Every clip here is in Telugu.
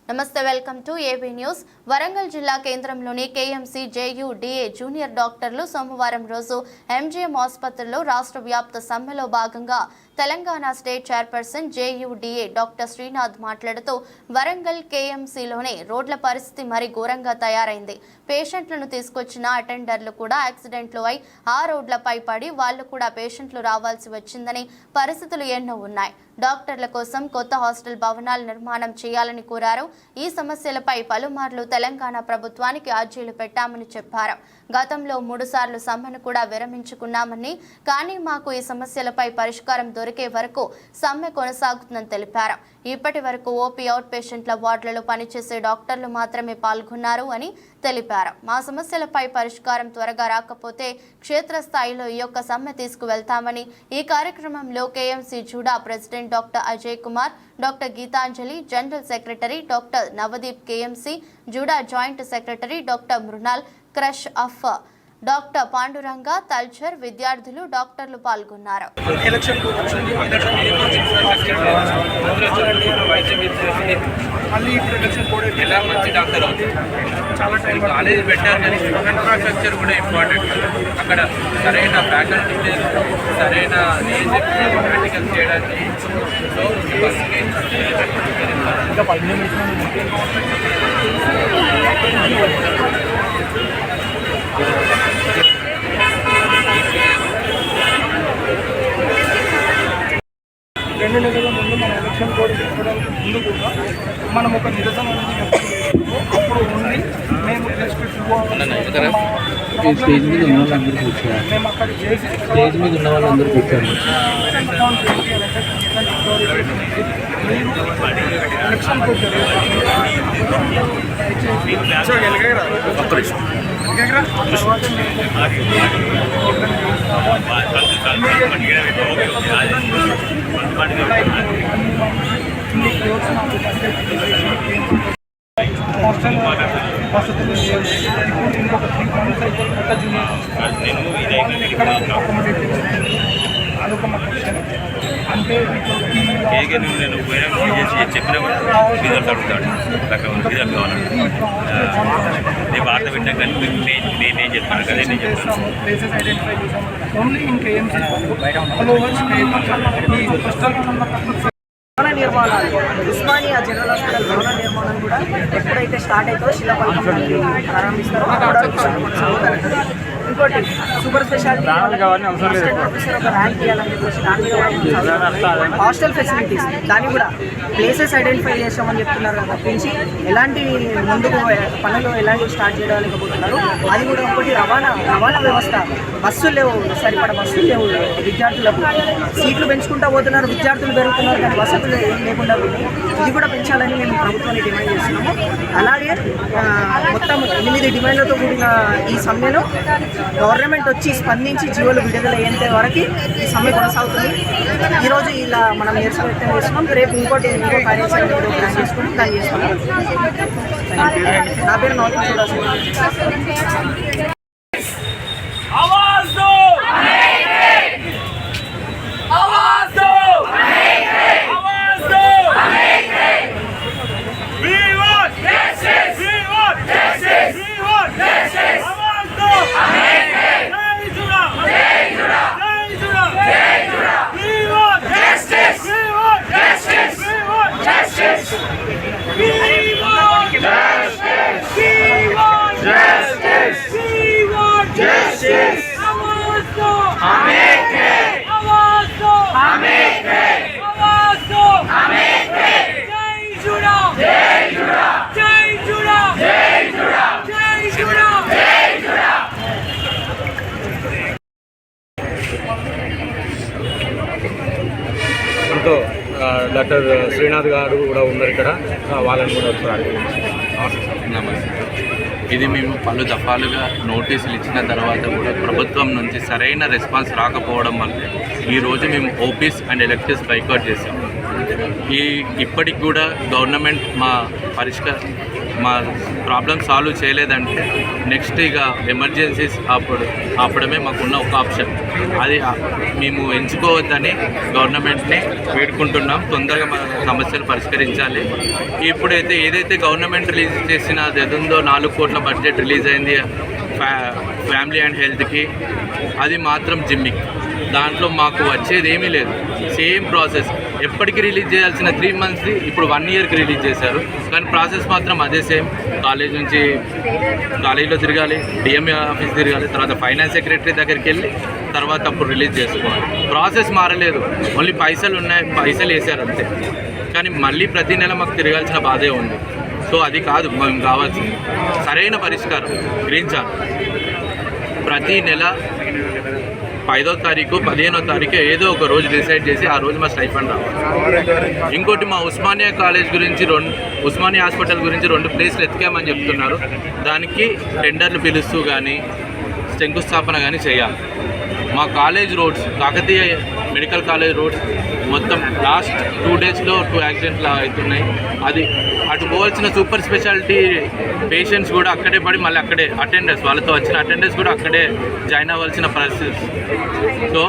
నమస్తే, welcome to AB news. Warangal జిల్లా కేంద్రంలోని కేఎంసీ జేయూడీఏ జూనియర్ డాక్టర్లు సోమవారం రోజు ఎంజీఎం ఆసుపత్రిలో రాష్ట్ర వ్యాప్త సమ్మెలో భాగంగా Telangana state chairperson JUDA doctor Srinath మాట్లాడుతూ వరంగల్ కేఎంసీలోనే రోడ్ల పరిస్థితి మరీ ఘోరంగా తయారైంది. పేషెంట్లను తీసుకొచ్చిన అటెండర్లు కూడా యాక్సిడెంట్లు అయి ఆ రోడ్లపై పడి వాళ్లు కూడా పేషెంట్లు రావాల్సి వచ్చిందని పరిస్థితులు ఎన్నో ఉన్నాయి. డాక్టర్ల కోసం కొత్త హాస్టల్ భవనాల నిర్మాణం చేయాలని కోరారు. ఈ సమస్యలపై పలుమార్లు తెలంగాణ ప్రభుత్వానికి అర్జీలు పెట్టామని చెప్పారు. గతంలో 3 సార్లు సమ్మెను కూడా విరమించుకున్నామని, కానీ మాకు ఈ సమస్యలపై పరిష్కారం దొరికే వరకు సమ్మె కొనసాగుతుందని తెలిపారు. ఇప్పటి వరకు ఓపీ అవుట్ పేషెంట్ల వార్డులలో పనిచేసే డాక్టర్లు మాత్రమే పాల్గొన్నారు అని తెలిపారు. మా సమస్యలపై పరిష్కారం త్వరగా రాకపోతే క్షేత్రస్థాయిలో ఈ యొక్క సమ్మె తీసుకువెళ్తామని, ఈ కార్యక్రమంలో KMC JUDA president doctor Ajay Kumar, doctor Geetanjali, general secretary doctor Navdeep, KMC JUDA joint secretary doctor Mrinal, క్రష్ అఫ్ డాక్టర్ పాండురంగ, తల్చర్, విద్యార్థులు, డాక్టర్లు పాల్గొన్నారు. కాలేజ్ పెట్టారు కానీ ఇన్ఫ్రాస్ట్రక్చర్ కూడా ఇంపార్టెంట్. అక్కడ సరైన ఫ్యాకల్టీ లేదు, సరైన ప్రాక్టికల్ చేయడానికి. సో రెండు నెలల ముందు మన ఎలక్షన్ కోడ్ పెట్టుకోవడానికి ముందు కూడా మనం ఒక నిరసన అప్పుడు ఉండి మేము స్టేజ్ మీద ఉన్న వాళ్ళందరూ కూర్చోవాలి. మేము అక్కడ చేసి స్టేజ్ మీద ఉన్న వాళ్ళందరూ కూర్చోండి. ఎలక్షన్ కోడ్ హాస్టల్ వసతులు ఇప్పుడు ఇంకొక 3 months అయితే కొత్త జూనియర్ అదొక మా క్వశ్చన్. అంటే నేను చెప్పిన రిజల్ట్ అడుగుతాడు, రిజల్ట్ కావాలంటే రేపు వార్త పెట్టా కానీ నేనేం చెప్తాను కదా, నేను చెప్తాను. ప్లేసెస్ ఐడెంటిఫై చేసాము. ఓన్లీ ఇంకా ఏం భవన నిర్మాణాలు, ఉస్మానియా జనరల్ హాస్పిటల్ భవన నిర్మాణం కూడా ఎప్పుడైతే స్టార్ట్ అవుతుందో శిలాఫలకం ప్రారంభిస్తారో ఇంకోటి సూపర్ స్పెషాలిటీ అసిస్టెంట్ ప్రొఫెసర్ ఒక ర్యాంక్ ఇవ్వాలని చెప్పేసి దాన్ని కూడా హాస్టల్ ఫెసిలిటీస్ దాన్ని కూడా ప్లేసెస్ ఐడెంటిఫై చేసామని చెప్తున్నారు కదా, తప్పించి ఎలాంటి ముందుకు పనులు ఎలాంటివి స్టార్ట్ చేయలేకపోతున్నారు. అది కూడా ఒకటి రవాణా వ్యవస్థ, బస్సులు లేవు, సరిపడ బస్సులు లేవు, విద్యార్థులకు సీట్లు పెంచుకుంటూ పోతున్నారు, విద్యార్థులు పెరుగుతున్నారు కానీ వసతులు ఏం లేకుండా పోయి ఇది కూడా పెంచాలని మేము ప్రభుత్వాన్ని డిమాండ్ చేస్తున్నాము. అలాగే మొత్తం 8 డిమాండ్లతో కూడిన ఈ సమ్మెను గవర్నమెంట్ వచ్చి స్పందించి జీవోలు విడుదల అయ్యేంత వరకు ఈ సమ్మె కొనసాగుతుంది. ఈరోజు ఇలా మనం నిరసన వ్యక్తం చేస్తున్నాం. రేపు ఇంకో కార్యాచరణ ప్లాన్ చేసుకుని దాన్ని చేస్తున్నాం. నా పేరు నవదీప్ చూడాలి. డాక్టర్ శ్రీనాథ్ గారు కూడా ఉన్నారు ఇక్కడ, వాళ్ళని కూడా ఒకసారి. నమస్తే. ఇది మేము పలు దఫాలుగా నోటీసులు ఇచ్చిన తర్వాత కూడా ప్రభుత్వం నుంచి సరైన రెస్పాన్స్ రాకపోవడం వల్ల ఈరోజు మేము ఓపీస్ అండ్ ఎలక్టివ్స్ బైకాట్ చేసాము. ఇప్పటికి కూడా గవర్నమెంట్ మా ప్రాబ్లమ్ సాల్వ్ చేయలేదంటే నెక్స్ట్ ఇక ఎమర్జెన్సీస్ అప్పుడమే మాకున్న ఒక ఆప్షన్. అది మేము ఎంచుకోవద్దని గవర్నమెంట్ని వేడుకుంటున్నాం. తొందరగా మన సమస్యలు పరిష్కరించాలి. ఇప్పుడైతే ఏదైతే గవర్నమెంట్ రిలీజ్ చేసిన అది ఉందో 4 కోట్ల బడ్జెట్ రిలీజ్ అయింది ఫ్యామిలీ అండ్ హెల్త్కి, అది మాత్రం జిమ్మిక్. దాంట్లో మాకు వచ్చేది ఏమీ లేదు. సేమ్ ప్రాసెస్ ఎప్పటికీ రిలీజ్ చేయాల్సిన 3 monthsది ఇప్పుడు 1 yearకి రిలీజ్ చేశారు. కానీ ప్రాసెస్ మాత్రం అదే సేమ్. కాలేజీలో తిరగాలి, డిఎంఏ ఆఫీస్ తిరగాలి, తర్వాత ఫైనాన్స్ సెక్రటరీ దగ్గరికి వెళ్ళి తర్వాత అప్పుడు రిలీజ్ చేసుకోవాలి. ప్రాసెస్ మారలేదు, ఓన్లీ పైసలు ఉన్నాయి, పైసలు వేసారు అంతే. కానీ మళ్ళీ ప్రతి నెల మాకు తిరగాల్సిన బాధే ఉంది. సో అది కాదు మేము కావాల్సింది. సరైన పరిష్కారం గ్రీన్ చార్ట్. ప్రతి నెల 5వ తారీఖు 15వ తారీఖు ఏదో ఒక రోజు డిసైడ్ చేసి ఆ రోజు మా స్టైఫండ్ రావాలి. ఇంకోటి మా ఉస్మానియా కాలేజ్ గురించి ఉస్మానియా హాస్పిటల్ గురించి 2 ప్లేస్లు ఎత్తికామని చెప్తున్నారు. దానికి టెండర్లు పిలుస్తూ కానీ శంకుస్థాపన కానీ చేయాలి. మా college roads, Kakatiya medical college roads మొత్తం లాస్ట్ 2 daysలో 2 యాక్సిడెంట్లు అవుతున్నాయి. అది అటు పోవాల్సిన సూపర్ స్పెషాలిటీ పేషెంట్స్ కూడా అక్కడే పడి మళ్ళీ అక్కడే అటెండర్స్, వాళ్ళతో వచ్చిన అటెండర్స్ కూడా అక్కడే జాయిన్ అవ్వాల్సిన పరిస్థితి. సో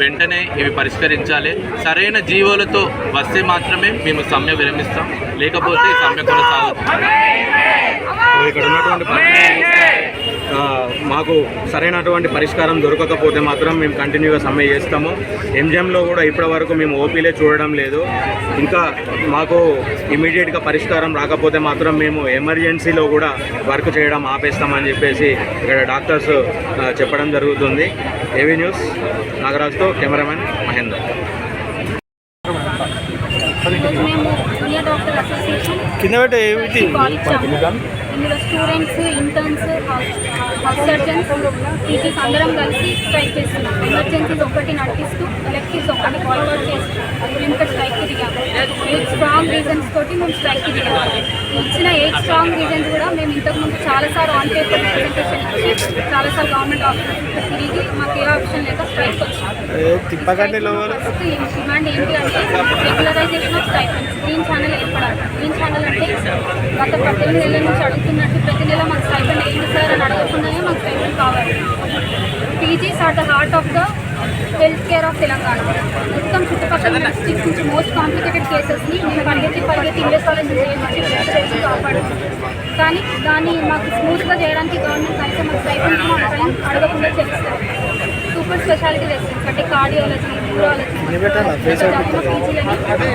వెంటనే ఇవి పరిష్కరించాలి. సరైన జీవోలతో వస్తే మాత్రమే మేము సమ్మె విరమిస్తాం, లేకపోతే ఈ సమ్మె కొనసాగుతుంది. ఇక్కడ ఉన్నటువంటి మాకు సరైనటువంటి పరిష్కారం దొరకకపోతే మాత్రం మేము కంటిన్యూగా సమ్మె చేస్తాము. ఎంజిఎంలో కూడా ఇప్పటి వరకు మేము ఓపీలే చూడడం లేదు. ఇంకా మాకు ఇమీడియట్గా పరిష్కారం రాకపోతే మాత్రం మేము ఎమర్జెన్సీలో కూడా వర్క్ చేయడం ఆపేస్తామని చెప్పేసి ఇక్కడ డాక్టర్స్ చెప్పడం జరుగుతుంది. AV news నాగరాజ్తో cameraman Mahender. మేము జూనియర్ డాక్టర్ అసోసియేషన్ ఇందులో students, interns, house surgeons, teachers అందరం కలిసి స్ట్రైక్ చేస్తున్నాం. ఎమర్జెన్సీస్ ఒకటి నడిపిస్తూ ఎలక్టివ్స్ ఒకటి ఫార్వర్డ్ చేస్తూ మేము ఇక్కడ స్ట్రైక్కి దిగాము. 8 స్ట్రాంగ్ రీజన్స్ తోటి మేము స్ట్రైక్కి దిగాము. ఇచ్చిన 8 స్ట్రాంగ్ రీజన్స్ కూడా మేము ఇంతకుముందు చాలాసార్లు ఆన్ పేపర్ రిప్రజెంటేషన్ ఇచ్చి చాలాసార్లు గవర్నమెంట్ ఆఫీసర్స్ తిరిగి మాకు ఏ ఆప్షన్ లేక స్ట్రైక్ వచ్చాము. ఫస్ట్ డిమాండ్ ఏంటి అంటే regularization of stipends, green channel ఏర్పడాలి. గ్రీన్ ఛానల్ అంటే గత 18 ఏళ్ళ నుంచి అడుగుతున్నట్టు ప్రతి నెల మాకు స్టైపెండ్ ఏంటి సార్ అని అడగకుండానే మాకు స్టైపెండ్ కావాలి. PGs are the heart of the health care of Telangana. మొత్తం చుట్టుపక్కల డిస్ట్రిక్ట్స్ నుంచి మోస్ట్ కాంప్లికేటెడ్ కేసెస్ని మేము పరిగెత్తి ఇండియా కాలేజ్ చేసి కాపాడుతున్నాం. కానీ దాన్ని మాకు స్మూత్గా చేయడానికి గవర్నమెంట్ కనీసం మాకు స్టైపెండ్ టైం అడగకుండా చేస్తారు. సూపర్ స్పెషాలిటీ రెసిడెన్స్ అంటే కార్డియాలజీ, న్యూరాలజీ, పీజీలని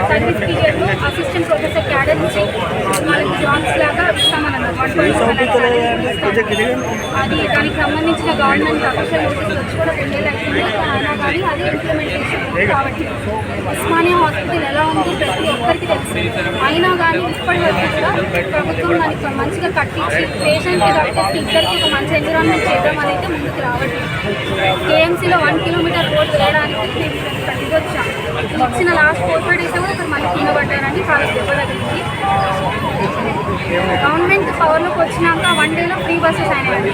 సర్వీస్ పీరియడ్లో అసిస్టెంట్ ప్రొఫెసర్ క్యాడర్ నుంచి వాళ్ళకి జాబ్స్ లాగా ఇస్తామన్నారు. అది దానికి సంబంధించిన గవర్నమెంట్ అఫీషియల్ నోటీస్ వచ్చి కూడా 2 ఏళ్ళు అవుతుంది. అయినా కానీ అది ఇంప్లిమెంటేషన్ కాబట్టి ఉస్మానియా హాస్పిటల్ ఎలా ఉంది ప్రతి ఒక్కరికి తెలుసు. అయినా కానీ ఇప్పటి వరకు కూడా ప్రభుత్వం దానికి మంచిగా కట్టించి పేషెంట్కి డాక్టర్స్కి ఇద్దరికి ఒక మంచి ఎన్విరాన్మెంట్ చేద్దామని అయితే ముందుకు రావట్లేదు. కేఎంసీలో 1 kilometer రోడ్ వేయడానికి మేము ప్రతిదొచ్చాం. ఇచ్చిన లాస్ట్ 4 days కూడా ఇక్కడ మళ్ళీ కింద పడ్డారని చాలా దెబ్బతగిలింది. గవర్నమెంట్ పవర్లోకి వచ్చినాక 1 dayలో ఫ్రీ బస్సెస్ అయినాయి.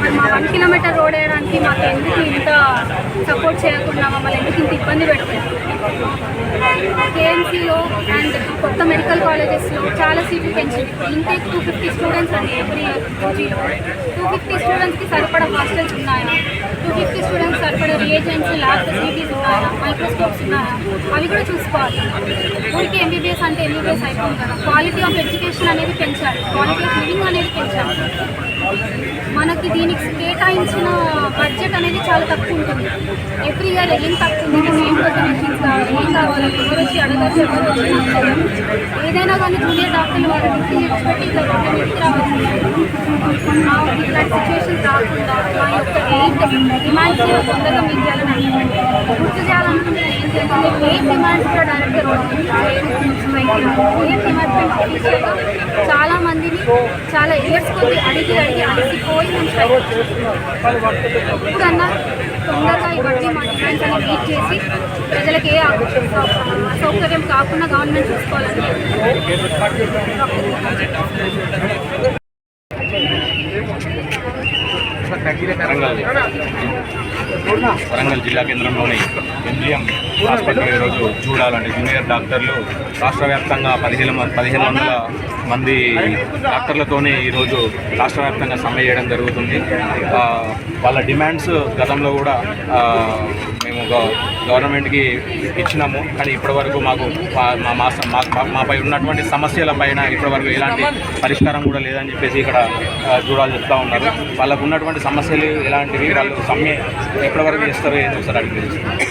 మరి మా 1 kilometer రోడ్ వేయడానికి మాకు ఎందుకు ఇంత సపోర్ట్ చేయకుండా మమ్మల్ని ఎందుకు ఇంత ఇబ్బంది పెడుతుంది? కేఎంసీలో అండ్ కొత్త మెడికల్ కాలేజెస్లో చాలా సీట్లు పెంచింది. ఇంటేక్ 250 స్టూడెంట్స్ అండి ఎవ్రీ ఇయర్. 250 స్టూడెంట్స్కి సరిపడా హాస్టల్స్ ఉన్నాయా? 250 స్టూడెంట్స్ సరిపడే రియేజెంట్స్, ల్యాబ్ ఫెసిలిటీస్ ఉన్నాయా? మైక్రోస్కోప్స్ ఉన్నాయా? అవి కూడా చూసుకోవాలి. ఊరికి ఎంబీబీఎస్ అంటే ఎంబీబీఎస్ అయిపోయింది కదా. క్వాలిటీ ఆఫ్ ఎడ్యుకేషన్ అనేది పెంచాలి, క్వాలిటీ ఆఫ్ లివింగ్ అనేది పెంచాలి. మనకి దీనికి కేటాయించిన బడ్జెట్ అనేది చాలా తక్కువ ఉంటుంది. ఎవ్రీ ఇయర్ ఏం తక్కువ ఉంది, ఏం డొనేషన్స్ కావాలి, ఏం కావాలి, ఎవరు వచ్చి అడగచ్చు, ఎవరు వచ్చి ఏదైనా కానీ జూనియర్ డాక్టర్లు వాళ్ళ డిగ్రీ పెట్టి ఇట్లా గవర్నమెంట్కి రావాల్సింది. ఇట్లాంటి సిచ్యువేషన్స్ రాకుండా మా యొక్క 8 డిమాండ్స్ తొందరగా మీకు చేయాలని గుర్తు చేయాలనుకుంటే ఏం చేయాలి? 8 డిమాండ్స్ కూడా డైరెక్ట్గా ఏ డిపార్ట్మెంట్ ఆఫీసర్గా చాలా మందిని చాలా ఇయర్స్ కొద్ది అడిగి అలసిపోయి ఇప్పుడన్నా తొందరగా ఇవన్నీ మా డిమాండ్స్ అని మీట్ చేసి ప్రజలకు ఏ అసౌకర్యం కాకుండా గవర్నమెంట్ చూసుకోవాలని వరంగల్ జిల్లా కేంద్రంలోని ఎంజిఎం హాస్పిటల్ ఈరోజు చూడాలంటే జూనియర్ డాక్టర్లు రాష్ట్ర వ్యాప్తంగా 1500 మంది డాక్టర్లతోనే ఈరోజు రాష్ట్ర వ్యాప్తంగా సమ్మె చేయడం జరుగుతుంది. వాళ్ళ డిమాండ్స్ గతంలో కూడా మేము గవర్నమెంట్కి ఇచ్చినాము, కానీ ఇప్పటివరకు మాకు మాపై ఉన్నటువంటి సమస్యల పైన ఇప్పటివరకు ఎలాంటి పరిష్కారం కూడా లేదని చెప్పేసి ఇక్కడ చూడాలి చెప్తా ఉన్నారు. వాళ్ళకు ఉన్నటువంటి సమస్యలు ఎలాంటివి, వాళ్ళు సమ్మె ఎప్పటివరకు చేస్తారో ఏదో సార్ అడిగి తెలుస్తుంది.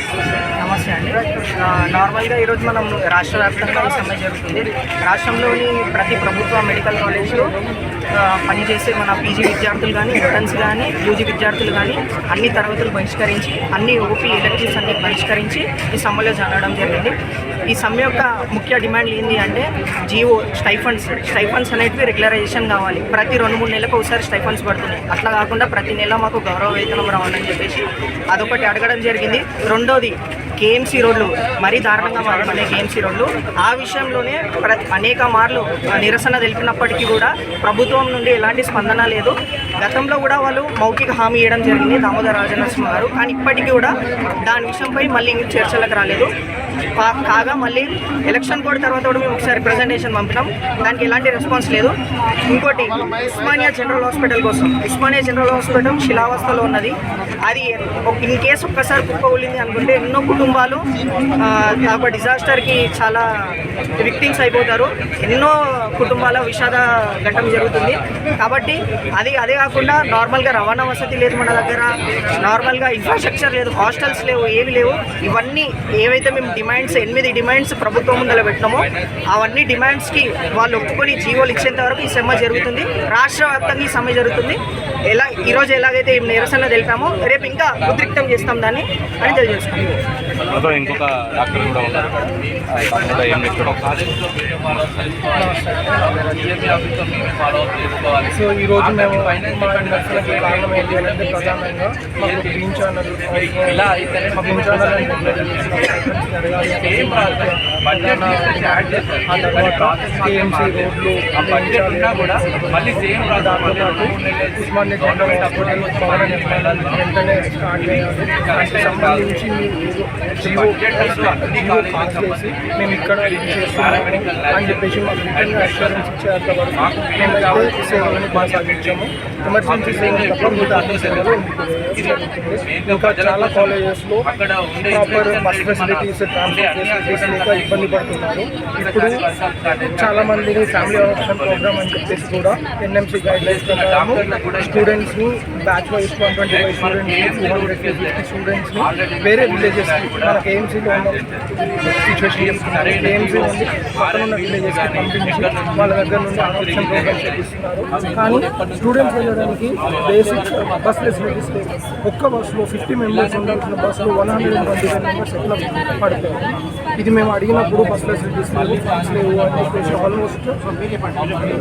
నమస్తే అండి. నార్మల్గా ఈరోజు మనం రాష్ట్ర వ్యాప్తంగా ఈ సమ్మె జరుగుతుంది. రాష్ట్రంలోని ప్రతి ప్రభుత్వ మెడికల్ కాలేజ్లో పనిచేసే మన పీజీ విద్యార్థులు కానీ, ఇంటర్న్స్ కానీ, యూజీ విద్యార్థులు కానీ అన్ని తరగతులు బహిష్కరించి, అన్ని ఓపీ ఎలక్టివ్స్ అన్ని బహిష్కరించి ఈ సమ్మెలో జారడం జరిగింది. ఈ సమ్మె యొక్క ముఖ్య డిమాండ్లు ఏంటి అంటే జీవో స్టైఫండ్స్ అనేటివి రెగ్యులరైజేషన్ కావాలి. ప్రతి 2-3 నెలలకు ఒకసారి స్టైఫండ్స్ పడుతున్నాయి. అట్లా కాకుండా ప్రతి నెల మాకు గౌరవ వేతనం రావాలని చెప్పేసి అదొకటి అడగడం జరిగింది. రెండోది కేఎంసీ రోడ్లు మరీ దారుణంగా మారిపోయినాయి. కేఎంసీ రోడ్లు ఆ విషయంలోనే అనేక మార్లు నిరసన తెలిపినప్పటికీ కూడా ప్రభుత్వం నుండి ఎలాంటి స్పందన లేదు. గతంలో కూడా వాళ్ళు మౌఖిక హామీ ఇవ్వడం జరిగింది దామోదర రాజనరసింహ గారు, కానీ ఇప్పటికీ కూడా దాని విషయంపై మళ్ళీ చర్చలకు రాలేదు. కాగా మళ్ళీ ఎలక్షన్ కోడ్ తర్వాత కూడా మేము ఒకసారి ప్రజెంటేషన్ పంపినాం, దానికి ఎలాంటి రెస్పాన్స్ లేదు. ఇంకోటి ఉస్మానియా జనరల్ హాస్పిటల్ కోసం, ఉస్మానియా జనరల్ హాస్పిటల్ శిలావస్థలో ఉన్నది. అది ఇన్ కేసు ఒక్కసారి కుప్పకూలింది అనుకుంటే ఎన్నో కుటుంబాలు ఒక డిజాస్టర్కి చాలా విక్టిమ్స్ అయిపోతారు. ఎన్నో కుటుంబాల విషాద ఘట్టం జరుగుతుంది. కాబట్టి అదే కాకుండా నార్మల్గా రవాణా వసతి లేదు మన దగ్గర, నార్మల్గా ఇన్ఫ్రాస్ట్రక్చర్ లేదు, హాస్టల్స్ లేవు, ఏవి లేవు. ఇవన్నీ ఏవైతే మేము 8 డిమాండ్స్ ప్రభుత్వం ముందర పెట్టినామో అవన్నీ డిమాండ్స్కి వాళ్ళు ఒప్పుకొని జీవోలు ఇచ్చేంత వరకు ఈ సమ్మె జరుగుతుంది. రాష్ట్ర వ్యాప్తంగా ఈ సమ్మె జరుగుతుంది. ఈరోజు ఎలాగైతే నిరసన తెలిపామో రేపు ఇంకా ఉద్రిక్తం చేస్తాం దాన్ని అని తెలియజేస్తాం. ఇంకొక డాక్టర్ కూడా ఉన్నారు. సో ఈరోజు మేము నర్సులకి కారణం ఏంటి అంటే ప్రధానంగా మాకు గ్రీన్ ఛానల్ ఆ తర్వాత కేఎంసీ రోడ్లు దాంతోపాటు ఉస్మానియా జనరల్ హాస్పిటల్ భవన నిర్మాణాలు వెంటనే స్టార్ట్ చేయాలి. దానికి సంబంధించి జీవో పాస్ చేసి మేము ఇక్కడ చేస్తున్నాము అని చెప్పేసి మాకు రిటర్న్గా అష్యూరెన్స్ ఇచ్చేంత వరకు మేమైతే సేవలను కొనసాగించాము. ఎమర్జెన్సీ సేవలు తప్ప మిగతా అన్ని సేవలు ఇంకా చాలా కాలేజెస్లో proper bus facilities, transport facilities లేక ఇబ్బంది పడుతున్నారు. ఇప్పుడు చాలామందిని ఫ్యామిలీ ఆప్షన్ ప్రోగ్రామ్ అని చెప్పేసి కూడా ఎన్ఎంసీ గైడ్లైన్స్ ప్రకారం స్టూడెంట్స్ బ్యాచ్ వైజ్ 125 స్టూడెంట్స్ 250 స్టూడెంట్స్ని వేరే విలేజెస్కి మన కేఎంసీలో ఉన్న సిచ్యువేషన్ కేఎంసీ నుండి పక్కన ఉన్న విలేజెస్కి పంపించి వాళ్ళ దగ్గర నుండి ఆప్షన్ ప్రోగ్రామ్ చేపిస్తున్నారు. కానీ స్టూడెంట్స్ వెళ్ళడానికి బేసిక్ బస్ ఫెసిలిటీస్ లేవు. ఒక్క బస్సులో 50 మెంబర్స్ ఉండాల్సిన బస్సులో 125 మెంబర్స్ ఎట్లా పడతాయి? ఇది మేము అడిగినప్పుడు బస్ ఫెసిలిటీస్ లేవు, ఫండ్స్ లేవు అని చెప్పేసి ఆల్మోస్ట్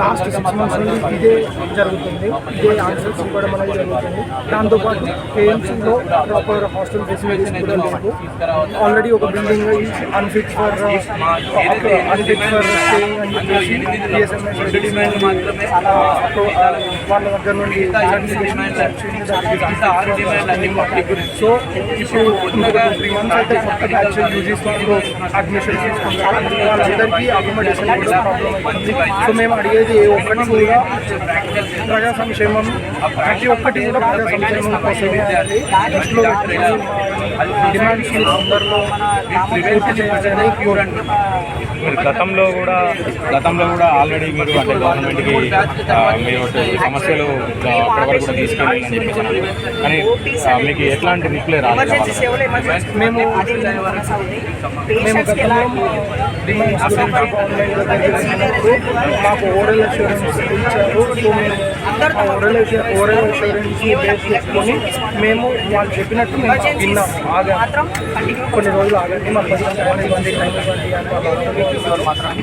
లాస్ట్ 6 months నుండి ఇదే జరుగుతుంది. ఇదే ఆన్సర్స్ ఇవ్వడం అనేది జరుగుతుంది. దాంతోపాటు కేఎంసీలో ప్రాపర్ హాస్టల్ ఫెసిలిటీస్ కూడా లేవు. ఆల్రెడీ ఒక బిల్డింగ్ అన్ఫిట్ ఫర్ స్టేయింగ్ అని చెప్పేసి బిఎస్ఎంఎస్ వాళ్ళ దగ్గర నుండి సో ఇప్పుడు ఇంకొక 3 months అయితే కొత్త బ్యాచ్ యూజీస్ అడ్మిషన్ తీసుకుంటారు. వాళ్ళందరికీ అకామిడేషన్ కూడా ప్రాబ్లం అవుతుంది. సో మేము అడిగేది ఏ ఒక్కటి కూడా ప్రజా సంక్షేమం, ప్రతి ఒక్కటి కూడా ప్రజా సంక్షేమం కోసమే అది దృష్టిలో పెట్టుకుని డిమాండ్స్ తొందరలో పూర్తి చేయాలని కోరుకుంటున్నాం. గతంలో కూడా ఆల్రెడీ మీరు అంటే గవర్నమెంట్కి మీరు సమస్యలు అప్పటివరకు కూడా తీసుకెళ్ళాలని చెప్పేసి, కానీ మీకు ఎట్లాంటి రిప్లై రాలేదు? మేము గతంలో డిమాండ్స్ మాకు ఓరల్ అష్యూరెన్స్ ఇచ్చారు. సో మేము ఓరల్ అష్యూరెన్స్ బేస్ చేసుకొని మేము వాళ్ళు చెప్పినట్టు మేము విన్నాం. కొన్ని రోజులు ఆగండి, మాకు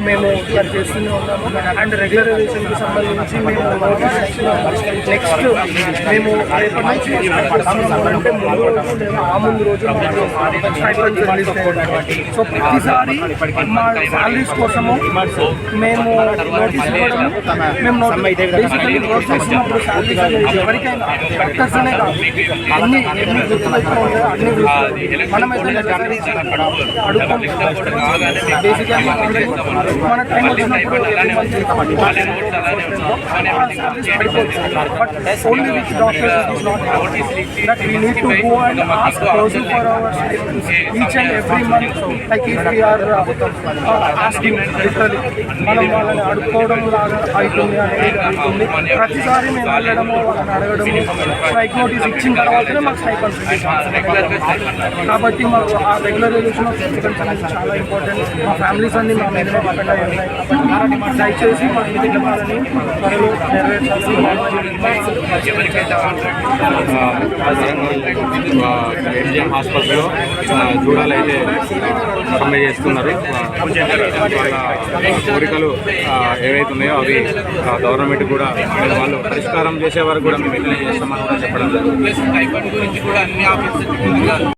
మేము ఇలా చేస్తూనే ఉన్నాము. అండ్ రెగ్యులరైజేషన్కి సంబంధించి మేము నోటీస్ ఇచ్చినాము. నెక్స్ట్ మేము రేపటి నుంచి అంటే ముందు రోజు లేదా ఆ ముందు రోజు స్టైపెండ్స్ రిలీజ్ చేయడానికి. సో ప్రతిసారి మా శాలరీస్ కోసము మేము నోటీస్ ఇవ్వడము, మేము బేసికలీ వర్క్ చేస్తున్నప్పుడు శాలరీస్ అనేది ఎవరికైనా డాక్టర్స్ అనే కాదు ఎన్ని వృత్తులు అయితే ఉంటాయో అన్ని వృత్తులు మనమైతే అడుగుతాం బేసిక్గా మన టైం వచ్చినప్పుడు but only with doctors is not that we need to go and ask also for our each and every month like if we are asking literally మనం వాళ్ళని అడుక్కోవడం లాగా అవుతుంది అనేది అవుతుంది ప్రతిసారి మేము వెళ్ళడము వాళ్ళని అడగడము స్ట్రైక్ నోటీస్ ఇచ్చిన తర్వాతనే మాకు స్ట్రైక్ కాబట్టి మాకు ఆ రెగ్యులరైజేషన్ ఆఫ్ ఫిజికల్స్ అనేది చాలా ఇంపార్టెంట్ మా ఫ్యామిలీస్ అన్ని మా మీద డిపెండ్ అయి ఉన్నాయి కాబట్టి దయచేసి మా ఇంటికి వాళ్ళని త్వరలో ఎంజిఎం హాస్పిటల్లో చూడాలైతే సమ్మె చేస్తున్నారు. వాళ్ళ కోరికలు ఏవైతే ఉన్నాయో అవి గవర్నమెంట్ కూడా వాళ్ళు పరిష్కారం చేసే వరకు కూడా మేము ఇట్లనే చేస్తామని కూడా చెప్పడం జరుగుతుంది.